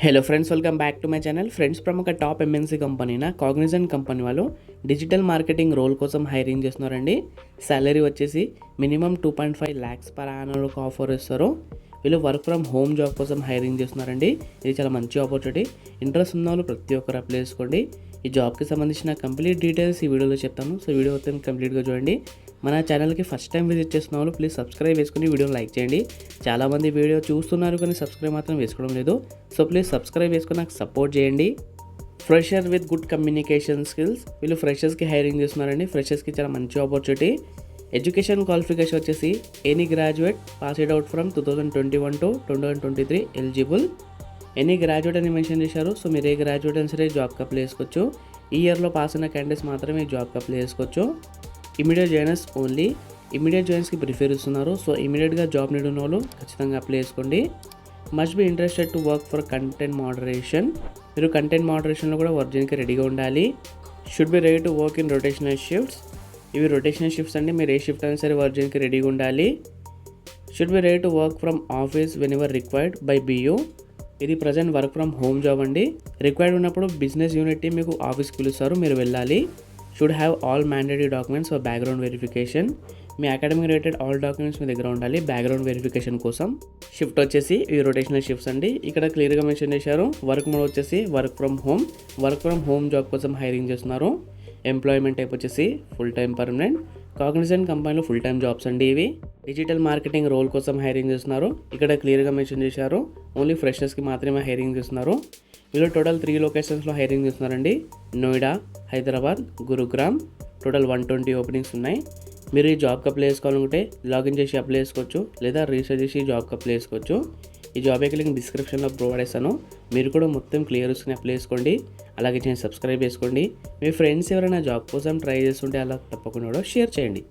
Hello friends, welcome back to my channel. Friends, ప్రముఖ top MNC company అయిన Cognizant company వాళ్ళు digital marketing role కోసం hiring చేస్తున్నారండి. Salary వచ్చేసి minimum 2.5 lakhs per annual offer ఇస్తారు. వీళ్ళు వర్క్ ఫ్రమ్ హోమ్ జాబ్ కోసం హైరింగ్ చేస్తున్నారండి. ఇది చాలా మంచి ఆపర్చునిటీ. ఇంట్రెస్ట్ ఉన్న వాళ్ళు ప్రతి ఒక్కరు అప్లై చేసుకోండి. ఈ జాబ్కి సంబంధించిన కంప్లీట్ డీటెయిల్స్ ఈ వీడియోలో చెప్తాను. సో వీడియో మొత్తం కంప్లీట్గా చూడండి. మన ఛానల్కి ఫస్ట్ టైం విజిట్ చేస్తున్న వాళ్ళు ప్లీజ్ సబ్స్క్రైబ్ చేసుకుని వీడియోని లైక్ చేయండి. చాలామంది వీడియో చూస్తున్నారు కానీ సబ్స్క్రైబ్ మాత్రం వేసుకోవడం లేదు. సో ప్లీజ్ సబ్స్క్రైబ్ చేసుకుని నాకు సపోర్ట్ చేయండి. Fresher with good communication skills, వీళ్ళు ఫ్రెషర్స్కి హైరింగ్ చేస్తున్నారండి. ఫ్రెషర్స్కి చాలా మంచి ఆపర్చునిటీ. ఎడ్యుకేషన్ క్వాలిఫికేషన్ వచ్చేసి any graduate passed out from 2021 to 2023 eligible. Any graduate అని మెన్షన్ చేశారు. సో మీరు ఏ గ్రాడ్యుయేట్ అయినా సరే జాబ్కి అప్లై చేసుకోవచ్చు. ఈ ఇయర్లో పాస్ అయిన క్యాండిడేట్స్ మాత్రమే జాబ్కి అప్లై చేసుకోవచ్చు. Immediate joiners only. ఇమీడియట్ జాయిన్స్కి ప్రిఫర్ ఇస్తున్నారు. సో ఇమీడియట్గా జాబ్ నీడ్ ఉన్న వాళ్ళు ఖచ్చితంగా అప్లై చేసుకోండి. Must be interested to work for content moderation, మీరు కంటెంట్ మోడరేషన్లో కూడా వర్క్ చేయడానికి రెడీగా ఉండాలి. Should be ready to work in rotational shifts, ఇవి రొటేషనల్ షిఫ్ట్స్ అండి. మీరు ఏ షిఫ్ట్ అయినా సరే వర్క్ చేయడానికి రెడీగా ఉండాలి. Should be ready to work from office whenever required by BU, ఇది present work from home job అండి. రిక్వైర్డ్ ఉన్నప్పుడు బిజినెస్ యూనిట్ టీమ్ మీకు ఆఫీస్కి పిలుస్తారు, మీరు వెళ్ళాలి. Should have all mandatory documents for background verification, మీ అకాడమిక్ రిలేటెడ్ ఆల్ డాక్యుమెంట్స్ మీ దగ్గర ఉండాలి బ్యాక్గ్రౌండ్ వెరిఫికేషన్ కోసం. షిఫ్ట్ వచ్చేసి ఇవి రొటేషనల్ షిఫ్ట్స్ అండి. ఇక్కడ క్లియర్గా మెన్షన్ చేశారు. వర్క్ మోడ్ వచ్చేసి వర్క్ ఫ్రమ్ హోమ్ జాబ్ కోసం హైరింగ్ చేస్తున్నారు. ఎంప్లాయ్మెంట్ టైప్ వచ్చేసి ఫుల్ టైం పర్మనెంట్. కాగ్నిజెంట్ కంపెనీలో ఫుల్ టైం జాబ్స్ అండి ఇవి. డిజిటల్ మార్కెటింగ్ రోల్ కోసం హైరింగ్ చేస్తున్నారు. ఇక్కడ క్లియర్గా మెన్షన్ చేశారు. ఓన్లీ ఫ్రెషర్స్కి మాత్రమే హైరింగ్ చేస్తున్నారు. వీళ్ళు టోటల్ 3 లొకేషన్స్లో హైరింగ్ చేస్తున్నారండి. నోయిడా, హైదరాబాద్, గురుగ్రామ్. టోటల్ 120 ఓపెనింగ్స్ ఉన్నాయి. మీరు ఈ జాబ్కి అప్లై చేసుకోవాలనుకుంటే లాగిన్ చేసి అప్లై చేసుకోవచ్చు, లేదా రీసెర్చ్ చేసి జాబ్కి అప్లై చేసుకోవచ్చు. ఈ జాబ్ యొక్క లింక్ డిస్క్రిప్షన్లో ప్రొవైడ్ చేస్తాను. మీరు కూడా మొత్తం క్లియర్ చేసుకుని అప్లై చేసుకోండి. అలాగే సబ్స్క్రైబ్ చేసుకోండి. మీ ఫ్రెండ్స్ ఎవరైనా జాబ్ కోసం ట్రై చేస్తుంటే అలా తప్పకుండా షేర్ చేయండి.